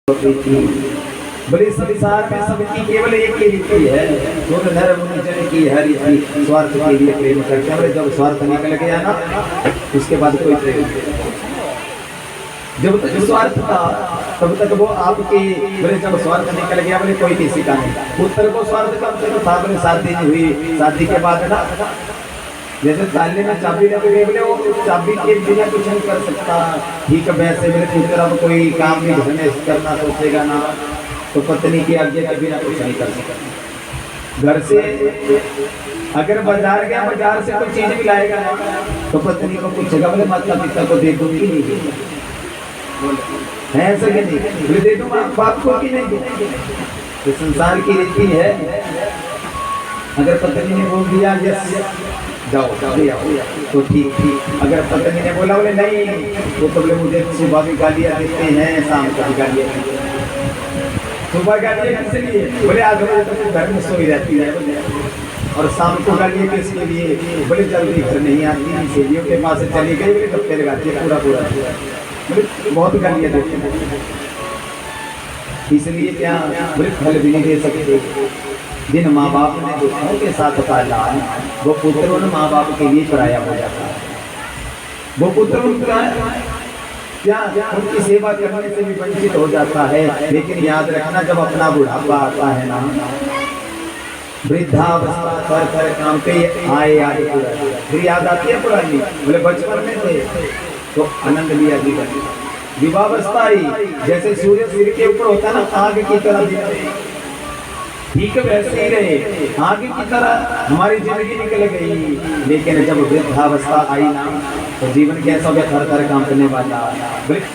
बड़े संसार में सबकी केवल एक ही रीति है, जो नर मुनि जन की हर रीति स्वार्थ के लिए प्रेम करते हैं। जब स्वार्थ निकल गया ना, उसके बाद कोई प्रेम नहीं। जब तक स्वार्थ था तब तक वो आपके, बोले जब स्वार्थ निकल गया बोले कोई किसी का नहीं। पुत्र को स्वार्थ कब तक था, बोले शादी नहीं हुई, शादी के बाद ना जैसे ताले में चाबी लग गई, बोले वो चाबी के बिना कुछ नहीं कर सकता। ठीक है, वैसे मेरे पुत्र अब कोई काम नहीं घर में करना सोचेगा ना, तो पत्नी की आज्ञा के बिना कुछ नहीं कर सकता। घर से अगर बाजार गया, बाजार से कोई चीज भी लाएगा ना, तो पत्नी को पूछेगा बोले माता पिता को दे दूंगी नहीं दे ऐसा कि नहीं, बोले दे दूंगा बाप को कि नहीं दे। तो संसार की रीति है, अगर पत्नी ने बोल दिया यस जाओ तो ठीक ठीक। अगर पत्नी ने बोला बोले नहीं, वो तो बोले मुझे सुबह भी गालियाँ देते हैं, शाम को भी गालियाँ देते हैं। सुबह गालियाँ किस लिए, बोले आज तो घर में सोई रहती है, और शाम को गालियाँ किसके लिए, बोले जल्दी घर नहीं आती, सहेलियों के पास चली गई, बोले कब तेरे गाती है पूरा बोले बहुत गालियाँ देते हैं। इसलिए क्या बोले फल भी नहीं दे सकते। जिन माँ बाप ने दुखों के साथ पाला, वो पुत्र उन माँ बाप के लिए पराया हो जाता है। वो पुत्र उनका क्या उनकी सेवा करने से भी वंचित हो जाता है। लेकिन याद रखना, जब अपना बुढ़ापा आता है ना, वृद्धावस्था कर कर काम पे आए आगे फिर याद आती है पुरानी, बोले बचपन में थे तो आनंद लिया जीवन। विवाहावस्था आई, जैसे सूर्य सिर के ऊपर होता है ना, आग की तरह दिखते, ठीक वैसे ही रहे, आगे की तरह हमारी जिंदगी निकल गई। लेकिन जब वृद्धावस्था आई ना, तो जीवन कैसा हो गया, थर थर कांपने वाला।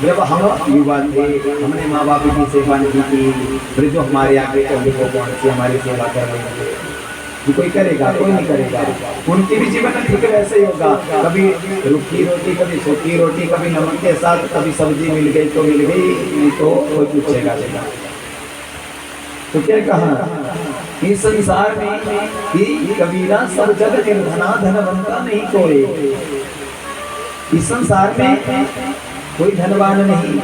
जब हम युवा थे, हमने माँ बाप की सेवा नहीं की, फिर जो हमारे आगे चलने को कौन सी हमारी सेवा कर रहे हैं, कोई करेगा कोई नहीं करेगा। उनके भी जीवन ठीक वैसे ही होगा, कभी रूखी रोटी कभी सूखी रोटी, कभी नमक के साथ, कभी सब्जी मिल गई तो मिल गई, नहीं तो कोई पूछेगा देगा। तो क्या कहा इस संसार में कि कबीरा सब जग निर्धना धनवंता नहीं कोई। इस संसार में कोई धनवान नहीं,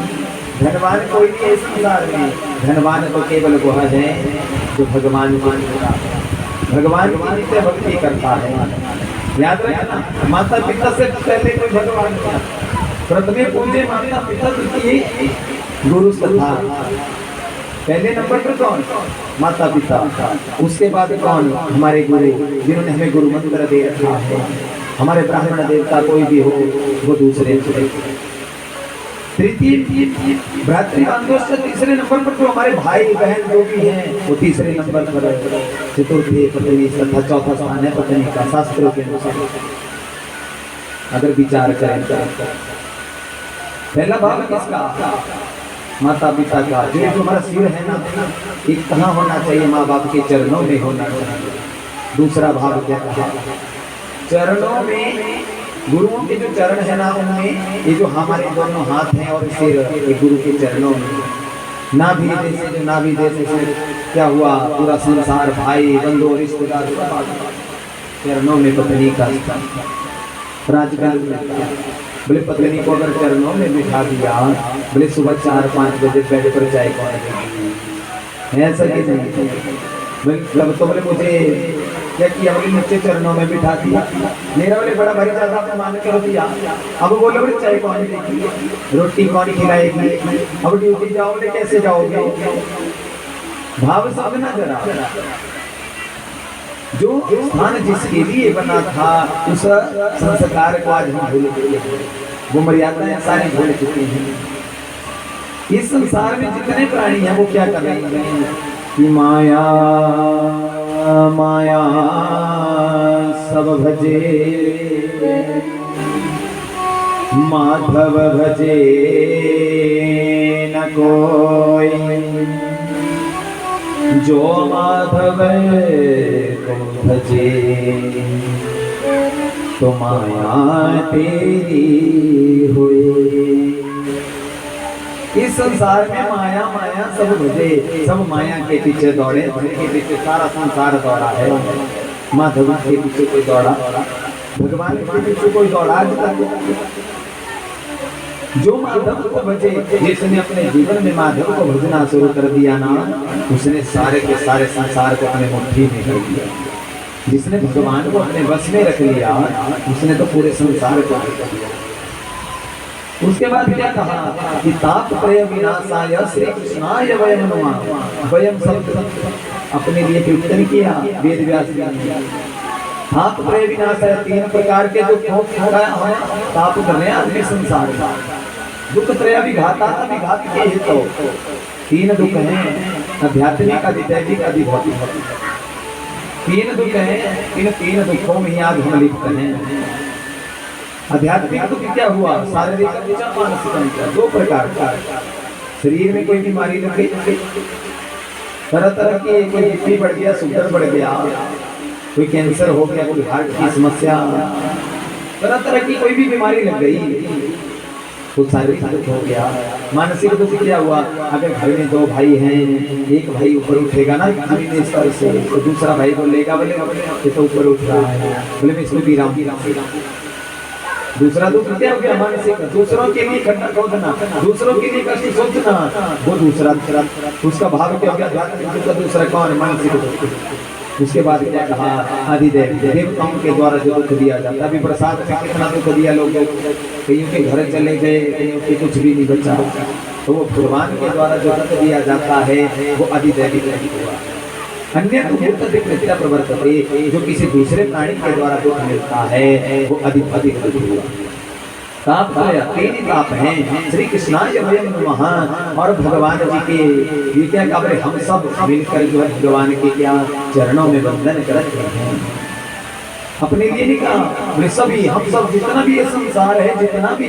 धनवान कोई नहीं है संसार में। धनवान तो केवल वह है जो भगवान को भगवान की नित्य भक्ति करता है। याद रखना, माता पिता से पहले कोई भगवान था। प्रथमे पूजे माता पिता की गुरु सदा। पहले नंबर पर कौन, माता पिता। उसके बाद कौन, हमारे गुरु, जिन्होंने हमें गुरु मंत्र दे रखा है। हमारे ब्राह्मण देवता कोई भी हो, वो दूसरे। तृतीय भ्रातृबांधव से तीसरे नंबर पर जो हमारे भाई बहन जो भी हैं, वो तीसरे नंबर पर। चतुर्थी पत्नी तथा चौथा स्थान है पत्नी का, शास्त्रों के अनुसार अगर विचार करें। पहला भाग किसका, माता पिता का। जो हमारा सिर है ना, एक कहाँ होना चाहिए, माँ बाप के चरणों में होना चाहिए। दूसरा भाग क्या कहा, चरणों में, गुरुओं के जो चरण है ना, उनमें ये जो हमारे दोनों हाथ हैं और सिर, एक गुरु के चरणों में। नाभि जैसे जो नाभि जैसे क्या हुआ, पूरा संसार, भाई बंधु रिश्तेदार चरणों में पत्नी का। राजकाल बोले पत्नी को अगर चरणों में बिठा दिया, बोले सुबह 4-5 बजे बेड पर चाय कौन ऐसा कि नहीं। तब तो बोले मुझे क्या किया, बोले नीचे चरणों में बिठा दिया, मेरा बोले बड़ा भारी ज्यादा अपमान कर दिया। अब बोले बोले चाय कौन देगी, रोटी कौन खिलाएगी, अब ड्यूटी जाओगे कैसे जाओगे। भाव समझना जरा, जो स्थान जिसके लिए बना था, उस संस्कार को आज हम भूल गए। वो मर्यादाएं सारी भूल चुके हैं। इस संसार में जितने प्राणी हैं वो क्या कर रहे हैं कि माया माया सब भजे, माधव भजे न कोई। जो माधव को भजे तो माया तेरी हुई। इस संसार में माया माया सब भजे, सब माया के पीछे दौड़े, धन के पीछे सारा संसार दौड़ा है। माधव के पीछे कोई दौड़ा, भगवान के पीछे कोई दौड़ा आज तक। जो माधव को भजे, जिसने अपने जीवन में माधव को भजना शुरू कर दिया ना, उसने सारे के सारे संसार को अपने मुट्ठी में कर दिया। जिसने भगवान को अपने वश में रख लिया, उसने तो पूरे संसार को कर दिया। उसके बाद क्या कहा कि तापत्रय विनाशाय श्री कृष्णाय वयम नमः। वयम शब्द अपने लिए कीर्तन किया वेद व्यास ने। तापत्रय विनाशाय, 3 प्रकार के जो ताप कर रहे हैं आदमी संसार का। दुख त्रय विघाता, विघात के हित तो 3 दुख हैं, आध्यात्मिक, आदिदैविक, आदिभौतिक। 3 दुख हैं, इन 3 दुखों में आज हम लिप्त हैं। आध्यात्मिक दुख क्या हुआ? शारीरिक, मानसिक। 2 प्रकार का। शरीर में कोई बीमारी लग गई, तरह तरह की, कोई बीपी बढ़ गया, शुगर बढ़ गया, कोई कैंसर हो गया, कोई हार्ट की समस्या, तरह तरह की कोई भी बीमारी लग गई, तो शारीरिक दुख हो गया। मानसिक दुख क्या हुआ? अगर घर में 2 भाई हैं, एक भाई ऊपर उठेगा ना जमीन स्तर से, तो दूसरा भाई बोलेगा बोले ये तो ऊपर उठ रहा है, बोले मैं इसको भी राम। दूसरा दुख क्या हो गया? मानसिक। दूसरों के लिए खट्टा खोदना, दूसरों के लिए कष्ट सोचना, वो दूसरा। उसका भाव क्या हो गया? दूसरा कौन? मानसिक दुख। उसके बाद क्या कहा? आदिदेव, देवताओं के द्वारा जो दुख दिया जाता है। अभी प्रसाद में कितना दुख दिया लोगों को, कईयों के घर चले गए, कईयों के कुछ भी नहीं बचा। तो वो भगवान के द्वारा जो दुख दिया जाता है वो आदिदैविक हुआ। अन्य प्रवृत्ति प्रवर्तते, जो किसी दूसरे प्राणी के द्वारा दुख मिलता है वो अधिक दुख हुआ। ताप 3 ताप हैं, श्री कृष्णाय वयम नमः। और भगवान जी के ये क्या काबरे, हम सब मिलकर जो है भगवान के क्या चरणों में वंदन करते हैं। अपने लिए नहीं कहा, बोले सभी, हम सब, जितना भी ये संसार है, जितना भी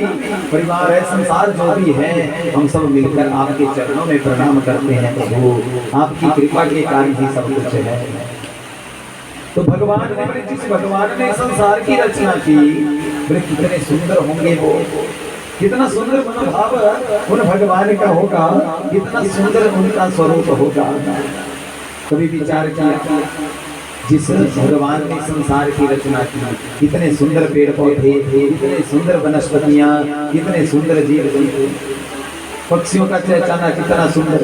परिवार है, संसार जो भी है, हम सब मिलकर आपके चरणों में प्रणाम करते हैं प्रभु। आपकी कृपा के कारण ही सब कुछ है। तो भगवान ने, जिस भगवान ने संसार की रचना की, बोले कितने सुंदर होंगे वो, कितना सुंदर मनोभाव उन भगवान का होगा, कितना सुंदर उनका स्वरूप होगा। कभी विचार किया, जिस भगवान ने संसार की रचना की, कितने सुंदर पेड़ पौधे थे, कितने सुंदर वनस्पतियां, कितने सुंदर जीव जंतु, पक्षियों का चहचहाना कितना सुंदर,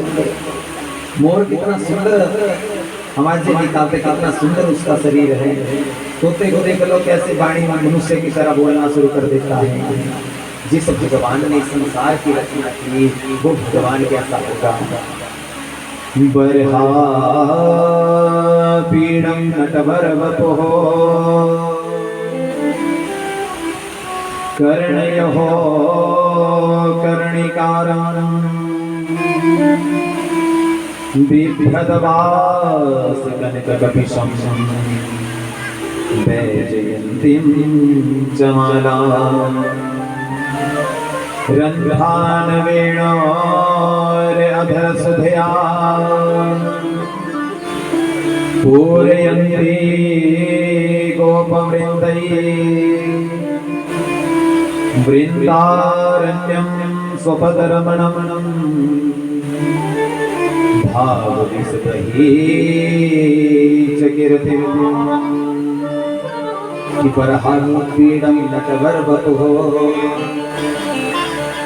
मोर कितना सुंदर आवाजें निकालते, कितना सुंदर उसका शरीर है। तोते को देख लो कैसे वाणी मनुष्य की तरह बोलना शुरू कर देता है। जिस भगवान ने संसार की रचना की वो भगवान कैसा होगा। बरहा पीड़म नटवर वपुः कर्णयो कर्णिकारं बिभ्रदवास कनककपिशं वैजयन्तीं च मालां रन्ध्रान् वेणोरधरसुधया पूरयन्ती गोपवृन्दैः वृन्दारण्यं स्वपदरमणं भावविसुतैः च कीर्तिं परहापीडं नटवरवपुः।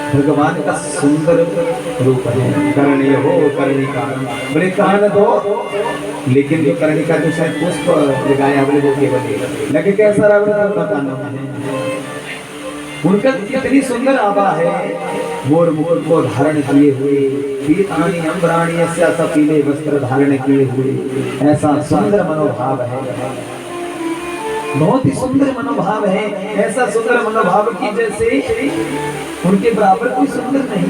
भगवान का सुंदर रूप है। कर्णीय हो कर्णिकारं, बोले कान दो, लेकिन जो कर्णिका जो शायद पुष्प लगाया बोले वो केवल लगे कैसा रहा कान है। उनका कितनी सुंदर आभा है। मोर मुकुट को धारण किए हुए, पीतानी अंबराणी ऐसा पीले वस्त्र धारण किए हुए, ऐसा सुंदर मनोभाव है। बहुत ही सुंदर मनोभाव है। ऐसा सुंदर मनोभाव की जैसे उनके बराबर कोई सुंदर नहीं।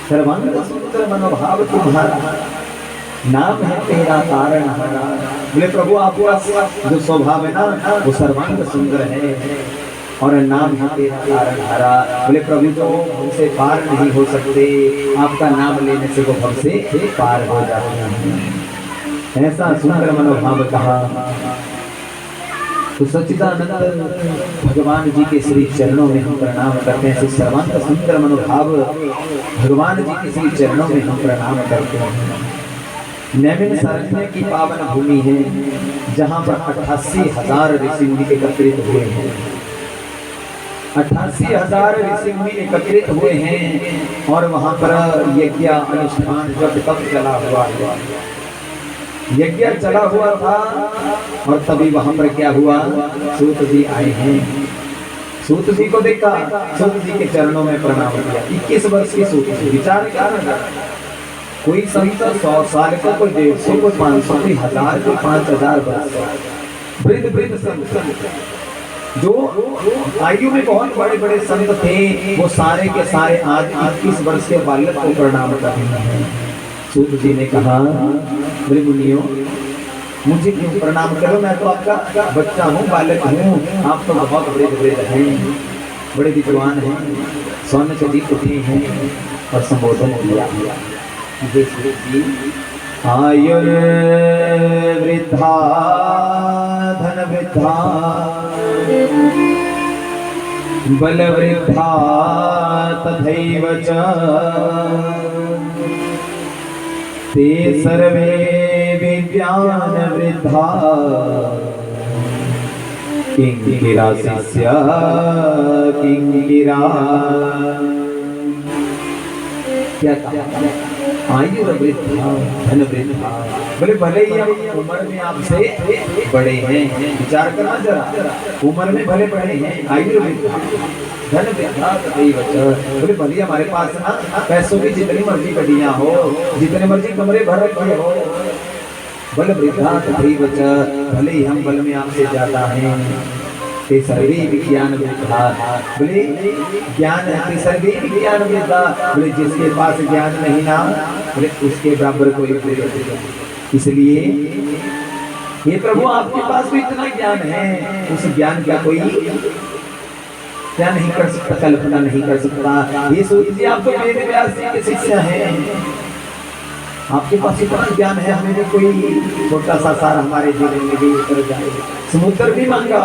सर्वांग सुंदर मनोभाव तुम्हारा, नाम है तेरा कारण हरा। बोले प्रभु आपका जो स्वभाव है ना वो सर्वांग सुंदर है और नाम है तेरा कारण हरा। बोले प्रभु तो हमसे पार नहीं हो सकते, आपका नाम लेने से वो हमसे पार हो जाते हैं। ऐसा सुंदर मनोभाव कहा। तो सच्चिदानंद भगवान जी के श्री चरणों में हम प्रणाम करते हैं। सर्वांग सुंदर मनोभाव भगवान जी के श्री चरणों में हम प्रणाम करते हैं। नैमिषारण्य की पावन भूमि है जहाँ पर 88,000 ऋषि मुनि एकत्रित हुए हैं। 88,000 ऋषि मुनि एकत्रित हुए हैं और वहां पर यज्ञ अनुष्ठान जब तक चला हुआ है, यज्ञ चला हुआ था। और तभी वहां पर क्या हुआ, सूत जी आए हैं। सूत जी को देखा, सूत जी के चरणों में प्रणाम किया। 21 वर्ष के सूत जी, विचार क्या लगा, कोई संत 100 साल का, कोई 150, कोई 500, कोई 1000, कोई 5000 वर्ष, वृद्ध वृद्ध संत जो आयु में बहुत बड़े बड़े संत थे, वो सारे के सारे आज 21 वर्ष के बालक को प्रणाम कर रहे हैं। सूत जी ने कहा, मेरे मुनियों, मुझे क्यों प्रणाम करो, मैं तो आपका बच्चा हूँ, बालक हूँ, आप तो बहुत बड़े बड़े हैं, बड़े विद्वान हैं, स्वर्ण चकित उठे हैं और संबोधन किया। आयुर्वृद्धा धन वृद्धा बलवृद्धा तथैव च ते सर्वे विज्ञान वृद्धा किंकिरा शिष्य किंकिरा। क्या कहा, आयु वृद्धा धन वृद्धा, बोले भले ही हम उम्र में आपसे बड़े हैं, विचार करना जरा, उम्र में भले बड़े हैं, आयु वृद्धा धन वृद्धा तथैव च, बोले भले हमारे पास ना पैसों की जितनी मर्जी गड्डियां हो, जितने मर्जी कमरे भर रखे हो, बल वृद्धा तथैव च, भले ही हम बल में आपसे ज्यादा हैं। ते सर्वे विज्ञान वृद्धा, बोले ज्ञान है, सर्वे विज्ञान वृद्धा, बोले जिसके पास ज्ञान नहीं ना, बोले उसके बराबर कोई नहीं। इसलिए ये प्रभु आपके पास भी इतना ज्ञान है, उस ज्ञान का कोई क्या नहीं कर सकता, कल्पना नहीं कर सकता। ये सोचिए, आप तो वेद व्यास जी के शिष्य हैं, आपके पास इतना ज्ञान है, हमें भी कोई छोटा सा सार हमारे जीवन में भी उतर जाए। समुद्र भी मांगा,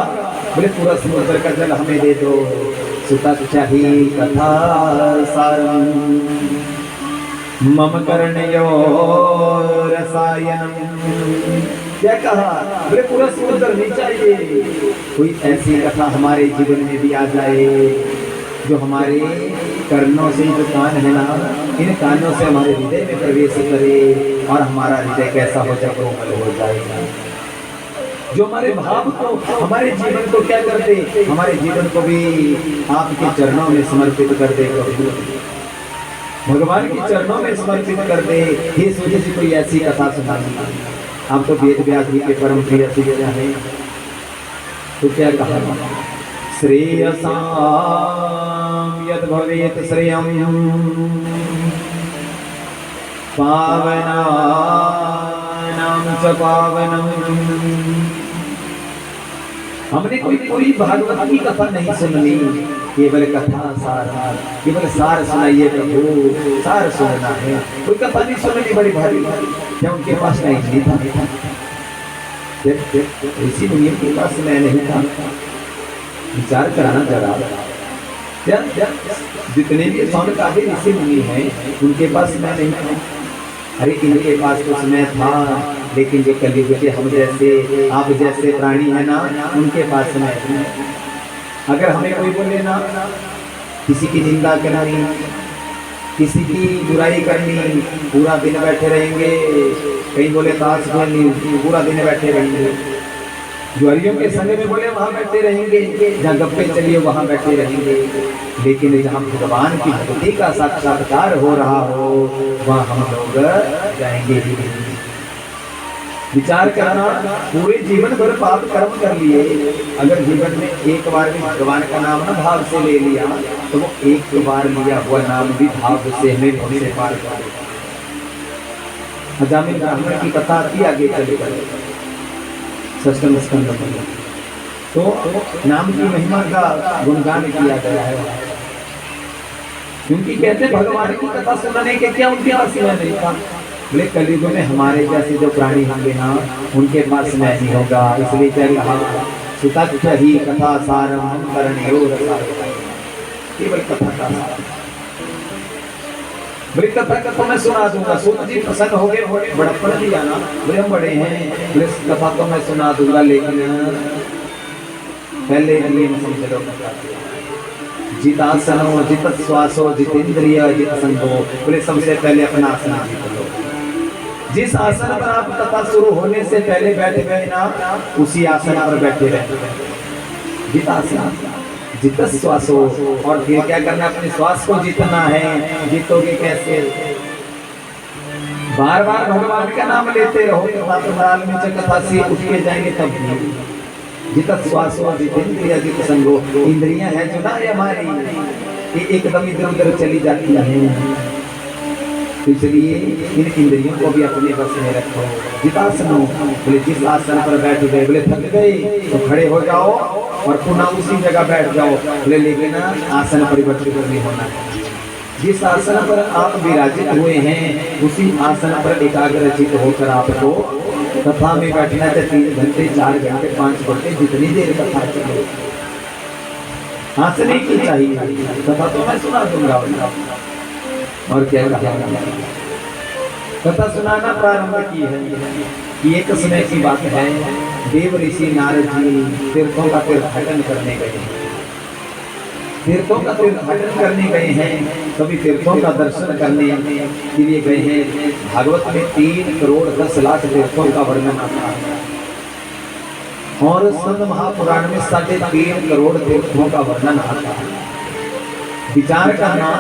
बोले पूरा समुद्र का जल हमें दे दो। सुता चाहिए कथा सारम मम कर्णयो रसायनम। क्या कहा, बोले पूरा समुद्र नहीं चाहिए, कोई ऐसी कथा हमारे जीवन में भी आ जाए जो हमारे कर्णों से, जो कान है ना, इन कानों से हमारे हृदय में प्रवेश करे और हमारा हृदय कैसा हो जाए, कोमल हो जाएगा। जो हमारे भाव को, हमारे जीवन को क्या करते, हमारे जीवन को भी आपके चरणों में समर्पित कर दे, भगवान के चरणों में समर्पित कर दे। ये सोचे से कोई ऐसी कथा सुनाई, आप तो वेद व्यास जी के परम प्रिय शिष्य हैं, तो क्या कहा, श्रेयसां यद् भवेत् श्रेयं पावनानां च पावनम्। हमने कोई पूरी भागवत की कथा नहीं सुननी, केवल कथा सार, केवल सार सुनाइए प्रभु, सार सुनना है, कोई कथा नहीं सुननी बड़ी भारी। क्या उनके पास नहीं था, इसी दुनिया के पास मैं नहीं था, विचार कराना जरा। जितने भी सौनकादि ऋषि मुनि हैं, उनके पास मैं नहीं था। अरे इनके पास तो समय था, लेकिन जो कलयुग के हम जैसे, आप जैसे प्राणी है ना, उनके पास समय नहीं। अगर हमें कोई बोले ना, किसी की निंदा करनी, किसी की बुराई करनी, पूरा दिन बैठे रहेंगे, कहीं बोले ताश खेलनी, पूरा दिन बैठे रहेंगे, जुआरियों के संग में बोले वहां बैठे रहेंगे, जहाँ गप्पे चलिए वहां बैठे रहेंगे, लेकिन जहाँ भगवान की भक्ति का साक्षात्कार हो रहा हो, वहां हम लोग जाएंगे ही नहीं। विचार करना, पूरे जीवन भर पाप कर्म कर लिए, अगर जीवन में एक बार भी भगवान का नाम ना भाव से ले लिया, तो वो एक बार लिया हुआ नाम भी भाव से हमें भव से पार कर देगा। अजामिल ब्राह्मण की कथा आती, आगे चले गए सष्टम स्कंद में, तो नाम की महिमा का गुणगान किया गया है, क्योंकि कहते भगवान की कथा सुनने के क्या उनके पास समय नहीं था। बोले कलयुग में हमारे जैसे जो प्राणी होंगे ना, उनके पास समय नहीं होगा, इसलिए क्या कहा, सुता ही कथा सारम करणयो रसायनम, केवल कथा का सार। बोले कथा तो मैं सुना दूंगा। सूत जी प्रसन्न हो गए, बड़प्पन दिया ना, बोले हम बड़े हैं, बोले कथा तो मैं सुना दूंगा, लेकिन पहले नियम समझ लो। जितासनो जित श्वासो जितेंद्रिय जित संगो। बोले सबसे पहले अपना आसन जीत लो। जिस आसन पर आप कथा शुरू होने से पहले बैठ गए ना, उसी आसन पर बैठे रहे। जितासन जित श्वासो। और फिर क्या करना, अपने श्वास को जीतना है। जीतोगे कैसे? बार बार भगवान का नाम लेते रहो। कथा में कथा से उठ के जाएंगे तब भी। जित श्वासो जितेंद्रिय जित संगो। इंद्रियां हैं जो ना हमारी, ये एकदम इधर उधर चली जाती है, इसलिए इन इंद्रियों को भी अपने बस में रखो। जितासनो। बोले जिस आसन पर बैठ गए, बोले थक गए तो खड़े हो जाओ और पुनः उसी जगह बैठ जाओ। बोले लेकिन आसन परिवर्तित नहीं होना है। जिस आसन पर आप विराजित हुए हैं, उसी आसन पर एकाग्रचित होकर आपको कथा में बैठना है। 3 घंटे 4 घंटे 5 घंटे जितनी देर कथा चले, हंसने की चाहिए। कथा तो मैं सुना दूंगा। और क्या कथा सुनाना प्रारंभ की है कि एक समय की बात है। देव ऋषि नारद जी तीर्थों का तीर्थाटन करने गए हैं। तीर्थों का तीर्थाटन करने गए हैं, सभी तीर्थों का दर्शन करने के लिए गए हैं। भागवत में 3 करोड़ 10 लाख तीर्थों का वर्णन आता है और स्कंद महापुराण में 3.5 करोड़ तीर्थों का वर्णन आता है। विचार करना,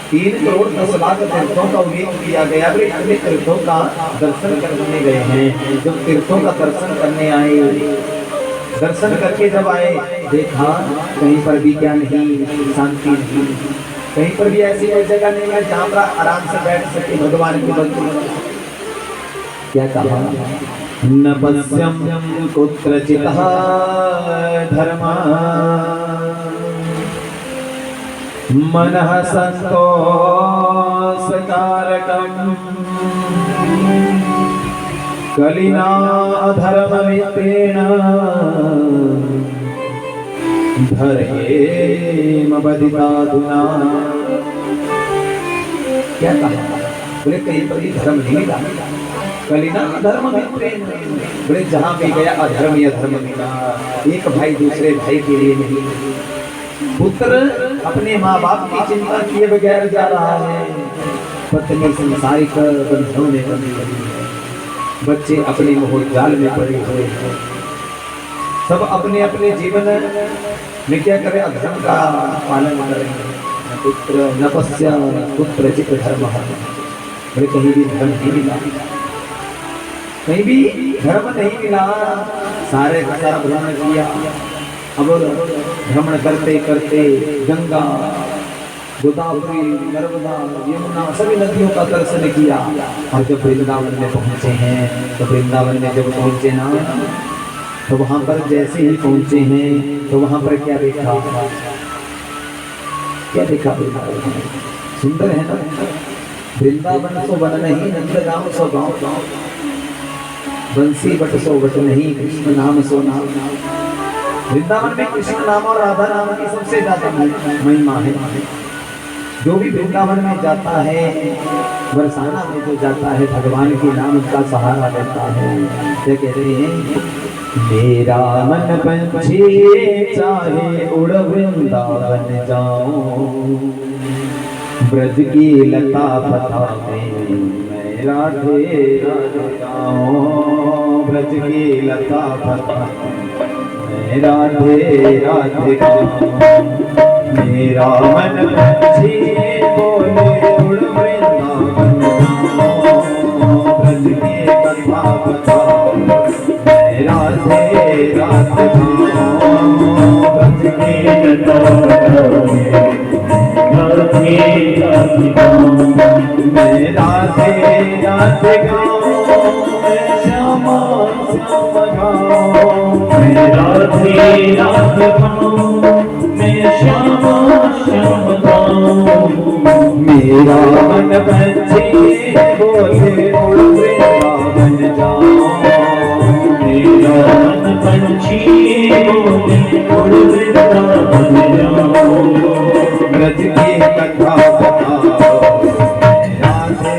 3 करोड़ 10 लाख तीर्थों का उल्लेख किया गया। इतने तीर्थों का दर्शन करने गए हैं। जब तीर्थों का दर्शन करने आए, दर्शन करके जब आए, देखा कहीं पर भी क्या नहीं, शांति नहीं। कहीं पर भी ऐसी कोई जगह नहीं है जहाँ पर आराम से बैठ सके भगवान की भक्ति। क्या कहा? न पश्यम कुत्रचित् धर्मा मनः संतोषकारकम् कलिना अधर्ममित्रेण धर्मेम बधिताधुना। क्या कहा? बोले कहीं पर भी धर्म नहीं मिला। कलिना अधर्ममित्रेण। बोले जहाँ भी गया अधर्म ही अधर्म मिला। एक भाई दूसरे भाई के लिए नहीं। पुत्र अपने माँ बाप की चिंता किए बगैर जा रहा है। पत्नी संसारिक बंधनों में बंधी है। बच्चे अपने मोह जाल में पड़े हुए हैं। सब अपने अपने जीवन में क्या करें? अधर्म का पालन करेंगे। पुत्र नपस्य पुत्र चित धर्म। बोले कहीं भी धर्म नहीं मिला, कहीं भी धर्म नहीं मिला। सारे का सारा भ्रमण किया। अब भ्रमण करते करते गंगा, गोदावरी, नर्मदा, यमुना सभी नदियों का दर्शन किया। और जब वृंदावन में पहुंचे हैं, तो वृंदावन में जब पहुंचे ना, तो वहां पर जैसे ही पहुंचे हैं, तो वहां पर क्या देखा? क्या देखा? वृंदावन सुंदर है ना। वृंदावन सो वन नहीं, नंदगांव सो गाँव। बंसी बट सो बट नहीं, कृष्ण नाम सो नाम। वृंदावन में कृष्ण नाम और राधा नाम की सबसे ज्यादा महिमा है। जो भी वृंदावन में जाता है, बरसाना में जो जाता है, भगवान के नाम का सहारा लेता है। क्या कहते हैं? मेरा मन पंछी चाहे उड़ वृंदावन जाऊं, ब्रज की लता पता में मैं राधे गाऊं। ब्रज की लता पता मैं राधे राधे गाऊं। मेरा मन पंछी बोले उड़ वृंदावन जाऊं, ब्रज की कथा बताओ मैं राधे राधे गाऊं। ब्रज की कथा बताओ मैं राधे राधे गाऊं। मैं श्यामा श्याम गाऊं। मैं राधे राधे गाऊं। मैं श्यामा श्याम गाऊं। मेरा मन पंछी बोले उड़ वृंदावन जाऊं। मेरा मन पंछी बोले उड़ वृंदावन जाऊं। ब्रज की कथा बताओ राधे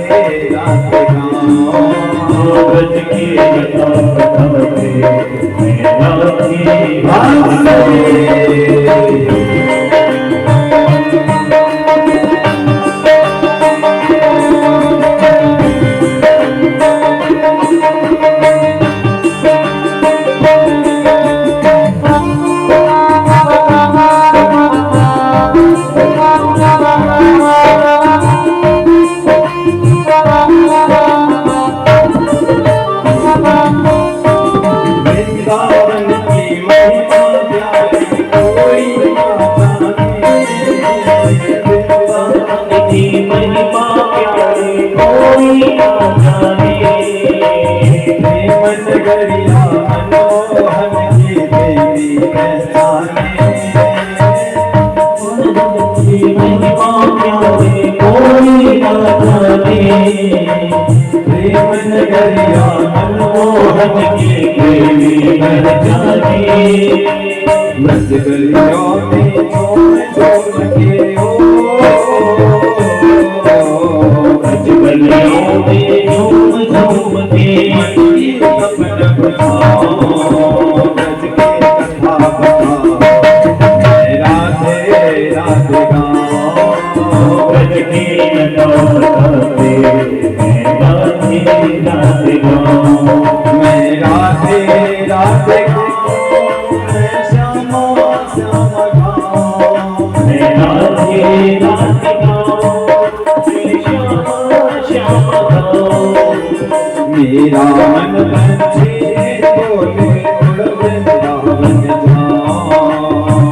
राधे गाऊं। ब्रज की कथा बताओ मैं राधे राधे। कोई ना जाने। प्रेम नगरिया मनमोहन की देवी पहचाने। महिमा क्या है कोई ना जाने। प्रेम नगरिया मनमोहन की देवी पहचाने। ब्रज गलियों में झूम झूम के ओ ब्रज गलियों में झूम झूम के अपन बुझाओ ब्रज की कथा बताओ। राधे राधे गाओ ब्रज की कथा बताते राधे राधे गाओ। मैं राधे राधे गाओ मैं श्यामा श्याम गाओ। मैं राधे राधे गाओ मैं श्यामा श्याम गाओ। मेरा मन पंछी बोले उड़ वृंदावन जाओ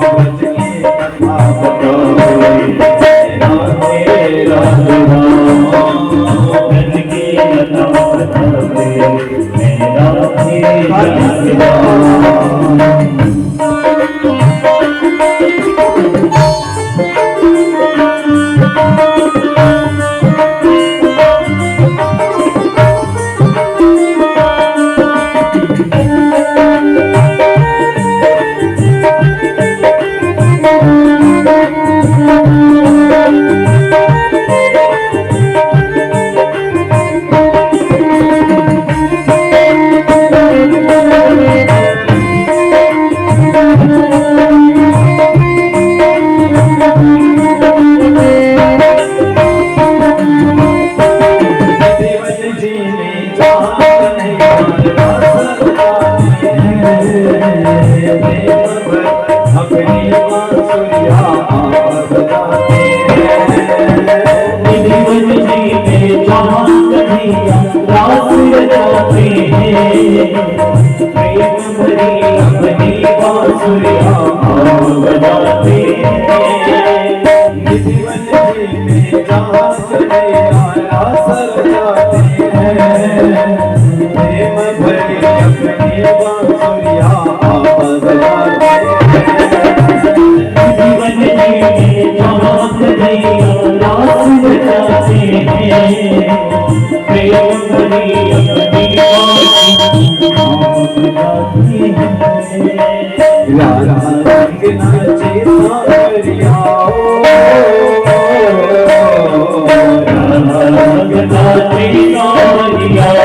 ब्रज की कथा बताओ। राधे राधे गाओ ब्रज की कथा बताते मैं राधे राधे गाओ।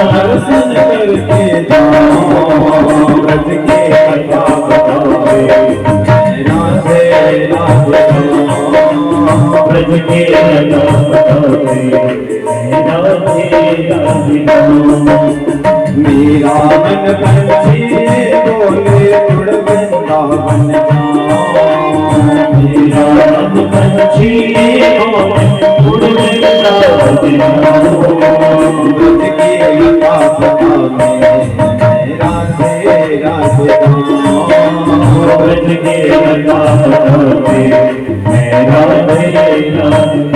दर्शन करके जाओ ब्रज की कथा बताओ। राधे राधे ब्रज की कथा बताते राधे राधे गाओ। मेरा मन पंछी बोले उड़ वृंदावन जाओ। मेरा मन पंछी बोले उड़ वृंदावन जाओ। ब्रज की कथा बताओ। राधे राधे ब्रज की कथा बताते मैं राधे राधे।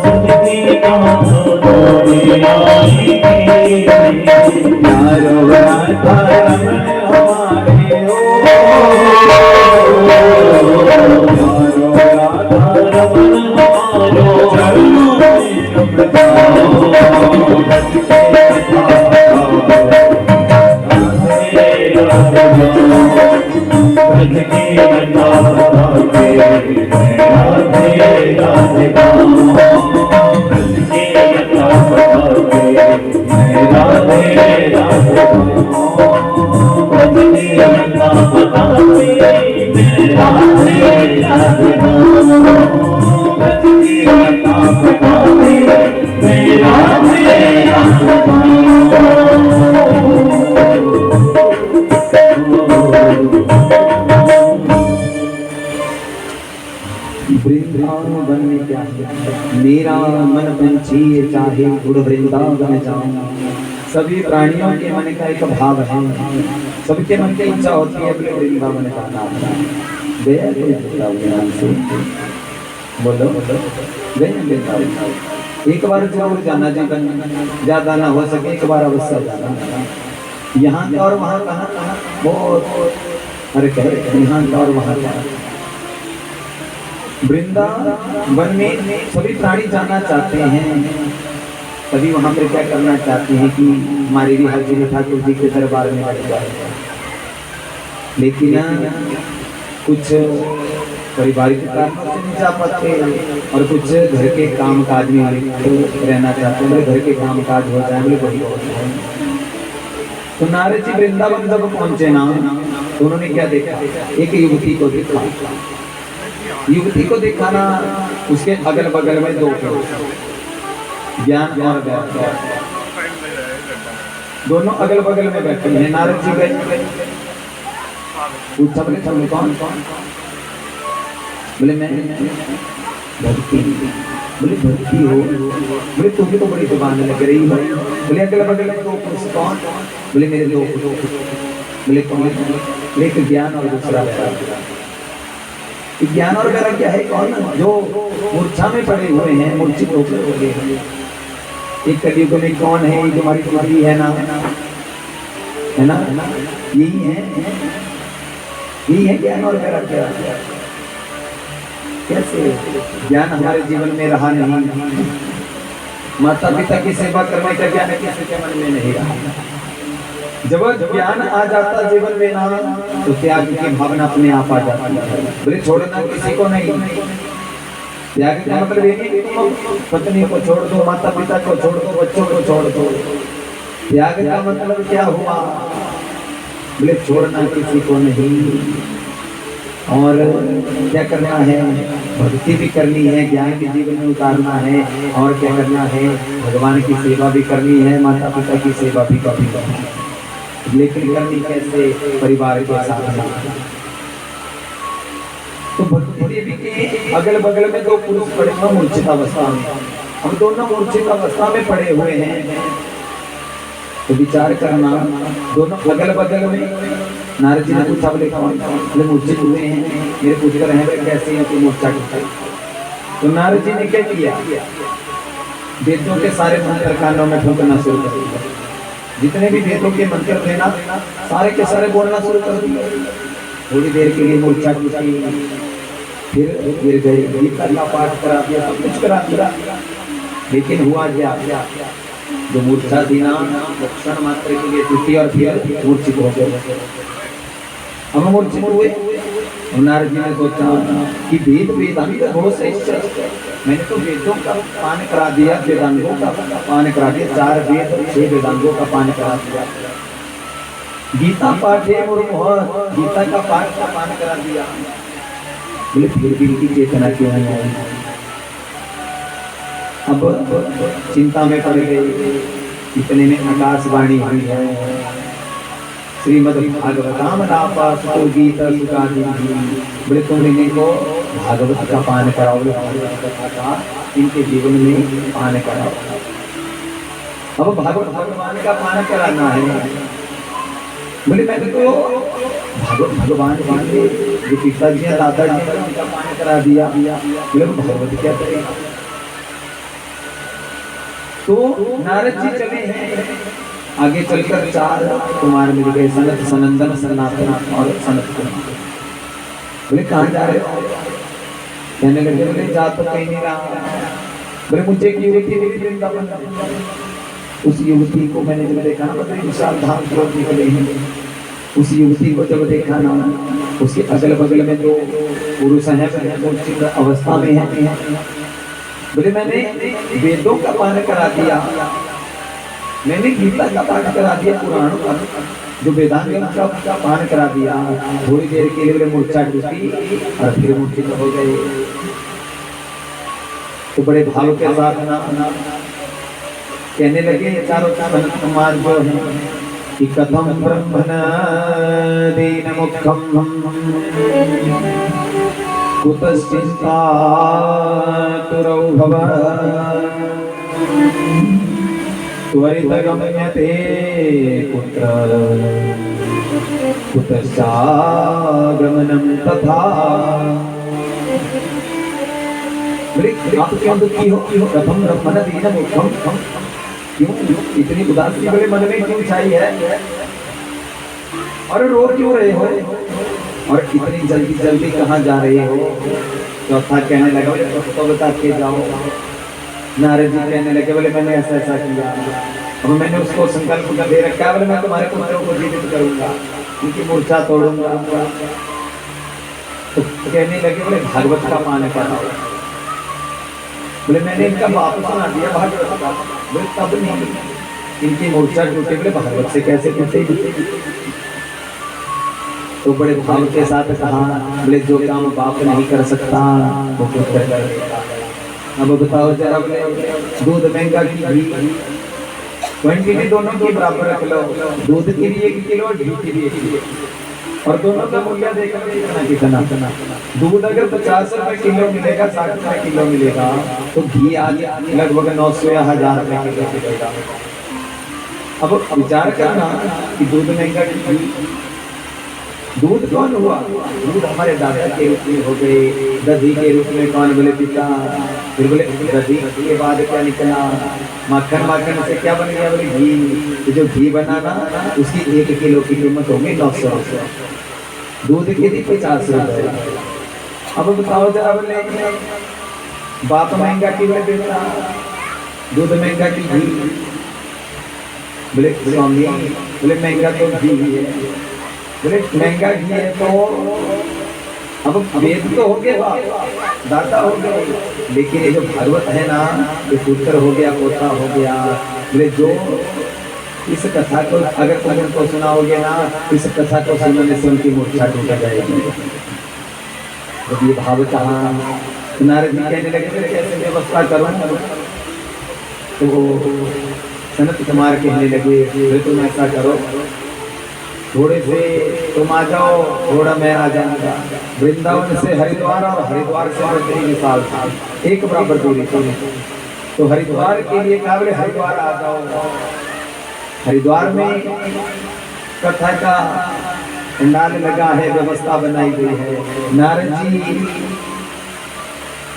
सतगी कांधों आई यारो राधा रमन हमारे हो, यारो राधा रमन हमारो चरणों में रम जाओ, ब्रज के लता के राधे राधे ब्रज के लता के राधे राधे ब्रज के लता के राधे राधे ब्रज के लता के राधे वृंदावन में क्या है, मेरा मन पंछी चाहे गुड़ वृंदावन जाऊं। सभी प्राणियों के मन का एक भाव है, सबके मन की इच्छा होती है अपने वृंदावन जाना। गया वृंदावन से बोलो गए वृंदावन एक बार जरूर जाना, जीवन ज्यादा ना हो सके एक बार अवश्य जाना। यहाँ का और वहाँ कहाँ कहाँ बहुत, अरे कहे यहाँ का और वहाँ का। वृंदावन में सभी प्राणी जाना चाहते हैं, सभी वहाँ पर क्या करना चाहते हैं कि हमारी भी हाजिरी ठाकुर जी के दरबार में लग जाए। लेकिन कुछ पारिवारिक कारणों से नहीं जा पाते और कुछ घर के काम काज में रहना चाहते हैं। मेरे घर के काम काज हो जाए, बोले वही होता है। तो नारद जी वृंदावन जब पहुंचे ना, तो उन्होंने क्या देखा, एक युवती को देखा। युवती को देखा ना, उसके अगल बगल में दो ज्ञान और व्याख्या दोनों अगल बगल में बैठे हैं। नारद जी गए, पूछा बोले कौन कौन, बोले मैं भक्ति, बोले भक्ति हो, बोले तुम्हें तो बड़ी जुबान लग रही है। बोले अगल बगल में दो पुरुष कौन, बोले मेरे दो, बोले कौन, एक ज्ञान और दूसरा ज्ञान और वैराग्य है कौन, जो मूर्छा में पड़े हुए हैं, मूर्छित होकर हो गए हैं। एक कलयुग में कौन है, जो हमारी बुद्धि है ना, है ना, यही है ज्ञान और वैराग्य। कैसे ज्ञान हमारे जीवन में रहा नहीं, माता पिता की सेवा करने का ज्ञान किसी के मन में नहीं रहा। जब ज्ञान आ जाता जीवन में ना, तो त्याग की भावना अपने आप आ जाती है। बोले छोड़ना किसी को नहीं, त्याग का मतलब ये नहीं कि तुम पत्नी को छोड़ दो, माता पिता को छोड़ दो, बच्चों को छोड़ दो। त्याग का मतलब क्या हुआ, बोले छोड़ना किसी को नहीं। और क्या करना है, भक्ति भी करनी है, ज्ञान के जीवन में उतारना है, और क्या करना है, भगवान की सेवा भी करनी है, माता पिता की सेवा भी करनी है। लेकिन करनी कैसे, परिवार के साथ। तो भक्ति देवी के अगल बगल में दो पुरुष पड़े हैं मूर्छित अवस्था में, हम दोनों मूर्छित अवस्था में पड़े हुए हैं। तो विचार करना, दोनों अगल बगल में। नारद जी ने पूछा, बोले कौन, बोले मूर्छित हुए हैं, मेरे पुत्र हैं, वे कैसे हैं, तो मूर्छा की। तो नारद जी ने क्या किया, वेदों के सारे मंत्र कानों में फूंकना शुरू कर दिया। जितने भी वेदों के मंत्र थे ना, सारे के सारे बोलना शुरू कर दिया। थोड़ी देर के लिए मूर्छा की, फिर गिर गए, गीता का पाठ करा दिया, सब कुछ करा दिया। लेकिन हुआ क्या, जो मूर्छा थी ना, क्षण मात्र के लिए टूटी और फिर मूर्छित हो गए। हम मूर्छित हुए। नारद जी ने सोचा कि वेद वेदांत बहुत से, मैंने तो वेदों का पान करा दिया, वेदांगों का पान करा दिया, 4 वेद 6 वेदांगों का पान करा दिया। गीता पाठ है और गीता का पाठ का पान करा दिया। बोले फिर भी की चेतना क्यों है। अब चिंता में पड़ गए। इतने में आकाशवाणी हुई है, श्रीमद् भागवताम नापासतो गीता सुखादि। बोले तुम इनको भागवत का पान कराओ, कथा का इनके जीवन में पान कराओ। अब भागवत भगवान का पान कराना है। बोले मैं तो भगवान जो पिताजी हैं दादाजी ने उनका पान करा दिया, बोले भगवत क्या करेगा। तो नारद जी चले हैं, आगे चलकर 4 कुमार मिल गए, सनत, सनंदन, सनातन और सनत कुमार। बोले कहाँ जा रहे हो? कहने लगे बोले जा तो कहीं नहीं रहा। बोले मुझे एक युवती मिली वृंदावन, उस युवती को मैंने जब देखा ना, बड़े विशाल धाम की ओर निकले हैं, उस युवती को जब देखा ना, उसके अगल बगल में जो पुरुष हैं वो उचित अवस्था में हैं। बोले मैंने वेदों का पान करा दिया, मैंने गीता का पाठ करा दिया, पुराणों का जो वेदांत का पान करा दिया। थोड़ी देर के लिए मूर्छा टूटी और फिर मूर्छित हो गए। तो बड़े भाव के साथ ना कहने लगे चारों कुमार जो है कि कथम ब्रह्मण दीन मुखम कुतश्चिंता तुरौ भव त्वरित गम्यते कुत्र कुतश्चागमनं तथा। आप क्यों दुखी हो? कथम ब्रह्मण दीन मुखम, क्यों इतनी उदासी बड़े मन में क्यों छाई है? और रो क्यों रहे हो? और इतनी जल्दी जल्दी कहाँ जा रहे हो? चौथा कहने लगा तो बता के जाओ। नारद जी कहने लगे बोले मैंने ऐसा ऐसा किया, और मैंने उसको संकल्प कर दे रखा है, बोले मैं तुम्हारे पुत्रों को जीवित करूंगा, उनकी मूर्छा तोड़ूंगा। तो कहने लगे बोले भागवत का पान कराओ। बोले मैंने इनका बाप सुना दिया भागवत का। बोले तब नहीं, इनकी मूर्छा टूटे। बोले भागवत से कैसे टूटे? तो बड़े भाव के साथ कहा, बोले जो काम बाप नहीं कर सकता वो पुत्र कर देता। अब बताओ जरा, बोले दूध महंगा की घी, क्वांटिटी दोनों की बराबर रख लो, दूध के लिए 1 किलो, घी के लिए 1 किलो, और दोनों का मूल्य देखकर कितना कितना। दूध अगर 50 रुपए किलो मिलेगा, 60 रुपए किलो मिलेगा, तो घी आज लगभग 900 या 1000 रुपए किलो मिलेगा। अब विचार करना कि दूध महंगा की घी, दूध कौन हुआ? दूध हमारे दादा के रूप में हो गए, दधी के रूप में कौन? बोले पिता। फिर बोले दधी के बाद क्या निकला? माखन, माखन से क्या बन गया? बोले घी। तो जो घी बनाना उसकी 1 किलो की कीमत होगी 900 रुपये, दूध की थी 50 रुपये। अब बताओ जरा, बोले बाप महंगा की बोले बेटा, दूध महंगा की घी। बोले स्वामी, बोले महंगा तो घी है। बोले महंगा घी है तो अब वेद तो हो गया, दाता हो गए, लेकिन ये जो भागवत है ना, ये पुत्र हो गया, पोता हो गया। बोले जो इस कथा को अगर तुम उनको सुनाओगे ना, इस कथा को सुनने से उनकी मूर्छा टूट जाएगी। जब ये भाव कहा, नारद जी कहने लगे कैसे व्यवस्था करूं? तो सनत कुमार कहने लगे तुम ऐसा करो, थोड़े से तुम आ जाओ, थोड़ा मैं आ जाऊंगा। वृंदावन से हरिद्वार और हरिद्वार से बद्री विशाल था, एक बराबर दूरी थी। तो हरिद्वार के लिए कहा, बोले हरिद्वार आ जाओ। हरिद्वार में कथा का पंडाल लगा है, व्यवस्था बनाई गई है। नारद जी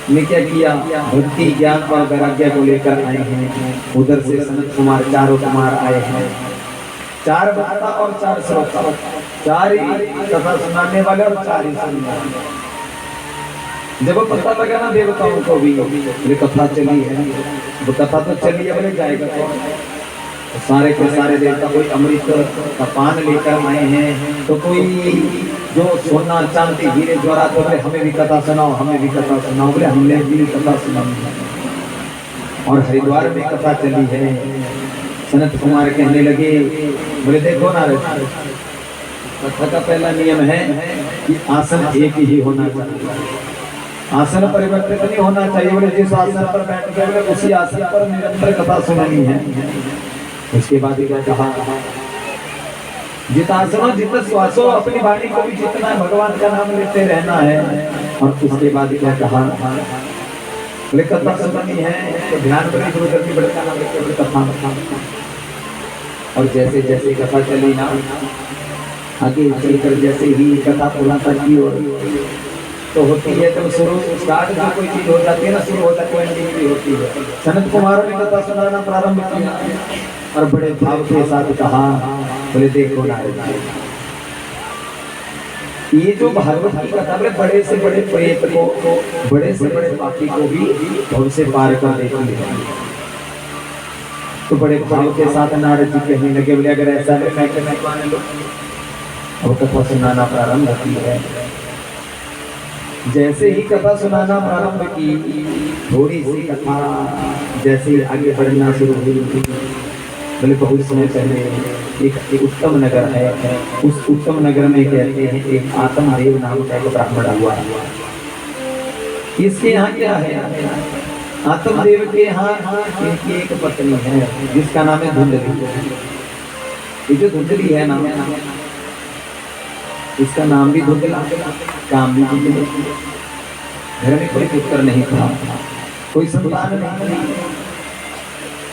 ने क्या किया? भक्ति, ज्ञान और वैराग्य को लेकर आए हैं। उधर से सनत कुमार, चारों कुमार आए हैं, 4 वक्ता और 4 श्रोता, 4 ही कथा सुनाने वाले और 4 ही सुनने वाले। जब पता लगा ना देवताओं को भी बोले कथा चली है, वो कथा तो चली है, बोले जाएगा तो सारे के सारे देवता, कोई अमृत का पान लेकर आए हैं, तो कोई जो सोना चांदी हीरे ज्वारात, तो बोले हमें भी कथा सुनाओ, हमें भी कथा सुनाओ। बोले हमने भी कथा सुनाई। और हरिद्वार में कथा चली है। सनत कुमार कहने लगे, बोले देखो नारद, कथा का पहला नियम है कि आसन एक ही होना चाहिए, आसन परिवर्तित नहीं होना चाहिए। बोले जिस आसन पर बैठ गए, बोले उसी आसन पर निरंतर कथा सुनानी है। उसके बाद क्या कहा? जितासनो जित श्वासो, अपनी वाणी को भी जितना भगवान का नाम लेते रहना है। और उसके बाद क्या कहा? बोले कथा सुनानी है तो ध्यान बड़ी शुरू करके बड़े का नाम लेते कथा। और जैसे जैसे कथा चली ना, आगे चलकर जैसे ही कथा पुराता की और तो होती है, तो शुरू स्टार्ट जो कोई चीज हो जाती है ना, शुरू हो जाती है, एंडिंग भी होती है। सनत कुमार ने कथा सुनाना प्रारंभ किया और बड़े भाव के साथ कहा, बोले देखो नारद जी, ये जो भागवत की कथा में बड़े से बड़े प्रेत को, बड़े से बड़े पापी को भी भव से पार कर देती है। तो बड़े भाव के साथ नारद जी कहने लगे, बोले अगर ऐसा है मैं मान लो। अब कथा सुनाना प्रारंभ की है। जैसे ही कथा सुनाना प्रारंभ की, थोड़ी सी कथा जैसे आगे बढ़ना शुरू हुई, बोले बहुत समय पहले एक उत्तम नगर है, उस उत्तम नगर में कहते हैं एक आत्मदेव नाम का एक ब्राह्मण हुआ। इसके यहाँ क्या है, आत्मदेव के यहाँ इनकी एक पत्नी है जिसका नाम है धुंधली। ये जो धुंधली है नाम, इसका नाम भी धुंधला, काम भी धुंधला। घर में कोई पुत्र नहीं था, कोई संतान नहीं थी।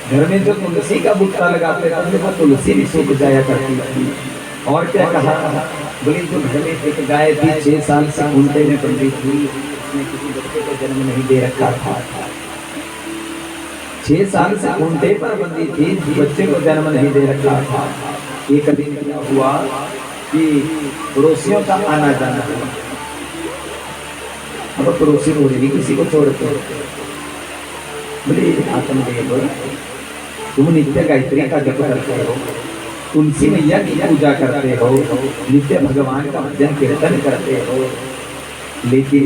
घर में जो तुलसी का बुट्टा लगाते थे वो तुलसी भी सूख जाया करती थी। और क्या कहा, बोली जो घर में एक गाय थी 6 साल से खूंटे में बंधी थी, उसने किसी बच्चे को जन्म नहीं दे रखा था। 6 साल से खूंटे पर बंधी थी, बच्चे को जन्म नहीं दे रखा था। एक दिन क्या हुआ कि पड़ोसियों का आना जाना हुआ। अब पड़ोसी बोलेगी किसी को छोड़ते हो, बोले आत्मदेव तुम नित्य गायत्री का जप करते हो, तुलसी मैया की पूजा करते हो, नित्य भगवान का भजन कीर्तन करते हो, लेकिन